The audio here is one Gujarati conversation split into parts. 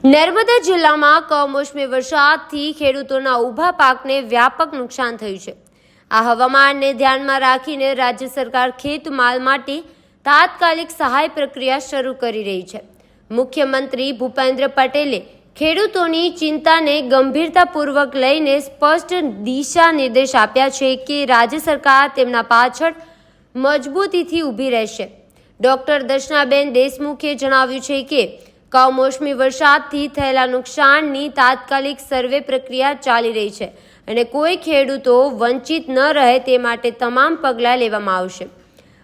નર્મદા જિલ્લામાં કમોસમી વરસાદથી ખેડૂતોના ઊભા પાકને વ્યાપક નુકસાન થયું છે। આ હવામાનને ધ્યાનમાં રાખીને રાજ્ય સરકાર ખેતમાલ માટે તાત્કાલિક સહાય પ્રક્રિયા શરૂ કરી રહી છે। મુખ્યમંત્રી ભૂપેન્દ્ર પટેલે ખેડૂતોની ચિંતાને ગંભીરતાપૂર્વક લઈને સ્પષ્ટ દિશા નિર્દેશ આપ્યા છે કે રાજ્ય સરકાર તેમના પાછળ મજબૂતીથી ઊભી રહેશે। ડોક્ટર દર્શનાબેન દેશમુખે જણાવ્યું છે કે કમોસમી વરસાદથી થયેલા નુકસાનની તાત્કાલિક સર્વે પ્રક્રિયા ચાલી રહી છે અને કોઈ ખેડૂતો વંચિત ન રહે તે માટે તમામ પગલાં લેવામાં આવશે।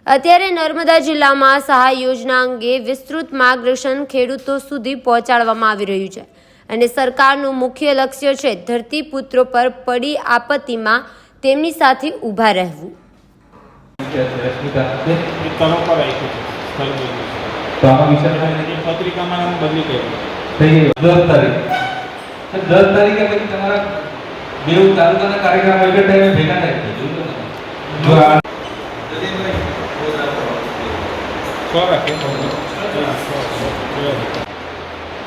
અત્યારે નર્મદા જિલ્લામાં સહાય યોજના અંગે વિસ્તૃત માર્ગદર્શન ખેડૂતો સુધી પહોંચાડવામાં આવી રહ્યું છે અને સરકારનું મુખ્ય લક્ષ્ય છે ધરતીપુત્રો પર પડી આપત્તિમાં તેમની સાથે ઊભા રહેવું। तो आम विषय पत्रिका में बदली कर 10 तारीख પછી તમારા બેવ તાલુકાના કાર્યક્રમ એક ટાઈમે ભેગા થાય જો આ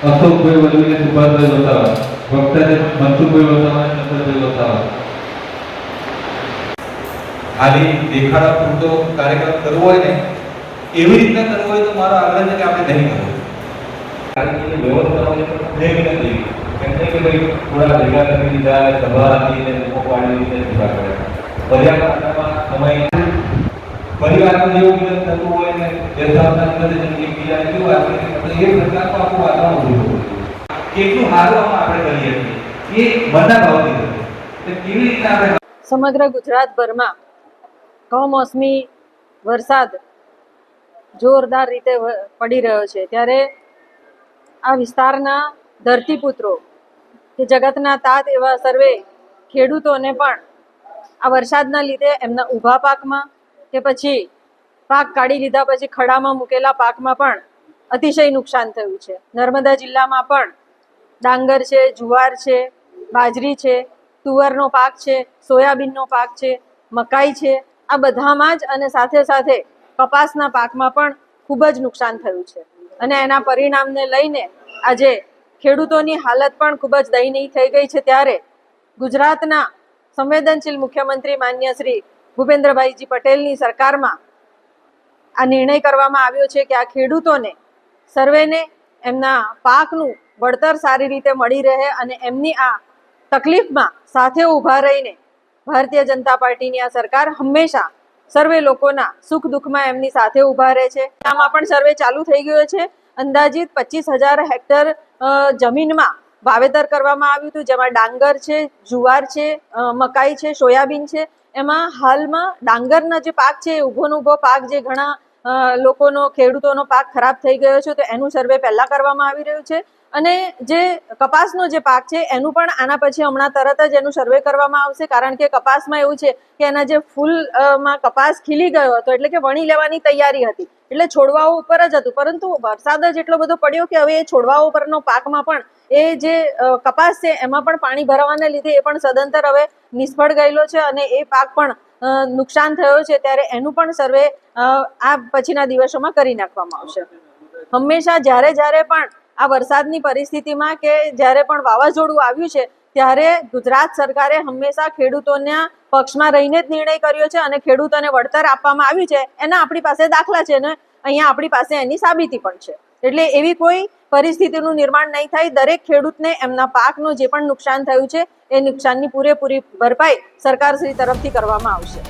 અશોકભાઈ વલ્લભને સુભાષભાઈ વસાવા વક્તાને મનસુખભાઈ વસાવા અને ચંદ્રભાઈ વસાવા ખાલી દેખાડા પૂરતો કાર્યક્રમ કરવો હોય ને એવી રીતના કરવો હોય તો મારો આગ્રહ છે કે આપણે નહીં કરવો કાર્યક્રમની વ્યવસ્થાઓને પણ ફ્રેમ નથી કેમ કે ભાઈ થોડા ભેગા કરી દીધા સભા આપીને લોકો પાડી દીધે પૂરા કર્યા પર્યાવરણમાં સમય પરિવારનું જેવું મિલન થતું હોય ને દેશના અંદર એકબીજાને કેવું આપણે એ પ્રકારનું આખું વાતાવરણ ઊભું થયું કેટલું સારું આપણે કરીએ છીએ એ બધા ભાવથી કે કેવી રીતે આપણે સમગ્ર ગુજરાતભરમાં કમોસમી વરસાદ જોરદાર રીતે પડી રહ્યો છે ત્યારે આ વિસ્તારના ધરતીપુત્રો કે જગતના તાત એવા સર્વે ખેડૂતોને પણ આ વરસાદના લીધે એમના ઊભા પાકમાં કે પછી પાક કાઢી લીધા પછી ખડામાં મૂકેલા પાકમાં પણ અતિશય નુકસાન થયું છે। નર્મદા જિલ્લામાં પણ ડાંગર છે, જુવાર છે, બાજરી છે, તુવરનો પાક છે, સોયાબીનનો પાક છે, મકાઈ છે, આ બધામાં જ અને સાથે સાથે કપાસના પાકમાં પણ ખૂબ જ નુકસાન થયું છે અને એના પરિણામને લઈને આજે ખેડૂતોની હાલત પણ ખૂબ જ દયનીય થઈ ગઈ છે। ત્યારે ગુજરાતના સંવેદનશીલ મુખ્યમંત્રી માન્ય શ્રી ભૂપેન્દ્રભાઈજી પટેલની સરકારમાં આ નિર્ણય કરવામાં આવ્યો છે કે આ ખેડૂતોને સર્વેને એમના પાકનું વળતર સારી રીતે મળી રહે અને એમની આ તકલીફમાં સાથે ઊભા રહીને ભારતીય જનતા પાર્ટીની આ સરકાર હંમેશા સર્વે લોકોના સુખ દુઃખમાં એમની સાથે ઊભા રહે છે। આમાં પણ સર્વે ચાલુ થઈ ગયો છે। અંદાજિત 25,000 હેક્ટર જમીનમાં વાવેતર કરવામાં આવ્યું હતું જેમાં ડાંગર છે, જુવાર છે, મકાઈ છે, સોયાબીન છે। એમાં હાલમાં ડાંગરના જે પાક છે ઊભો પાક જે ઘણા લોકોનો ખેડૂતોનો પાક ખરાબ થઈ ગયો છે તો એનું સર્વે પહેલા કરવામાં આવી રહ્યું છે અને જે કપાસનો જે પાક છે એનું પણ આના પછી હમણાં તરત જ એનું સર્વે કરવામાં આવશે કારણ કે કપાસમાં એવું છે કે એના જે ફૂલમાં કપાસ ખીલી ગયો હતો એટલે કે વણી લેવાની તૈયારી હતી એટલે છોડવાઓ ઉપર જ હતું પરંતુ વરસાદ જ એટલો બધો પડ્યો કે હવે એ છોડવાઓ ઉપરનો પાકમાં પણ એ જે કપાસ છે એમાં પણ પાણી ભરાવાને લીધે એ પણ સદંતર હવે નિષ્ફળ ગયેલો છે અને એ પાક પણ નુકસાન થયો છે। ત્યારે એનું પણ સર્વે આ પછીના દિવસોમાં કરી નાખવામાં આવશે। હંમેશા જ્યારે પણ આ વરસાદની પરિસ્થિતિમાં કે જ્યારે પણ વાવાઝોડું આવ્યું છે ત્યારે ગુજરાત સરકારે હંમેશા ખેડૂતોના પક્ષમાં રહીને જ નિર્ણય કર્યો છે અને ખેડૂતોને વળતર આપવામાં આવ્યું છે એના આપણી પાસે દાખલા છે ને અહીંયા આપણી પાસે એની સાબિતી પણ છે એટલે એવી કોઈ પરિસ્થિતિનું નિર્માણ નહીં થાય। દરેક ખેડૂતને એમના પાકનું જે પણ નુકસાન થયું છે એ નુકસાનની પૂરેપૂરી ભરપાઈ સરકારશ્રી તરફથી કરવામાં આવશે।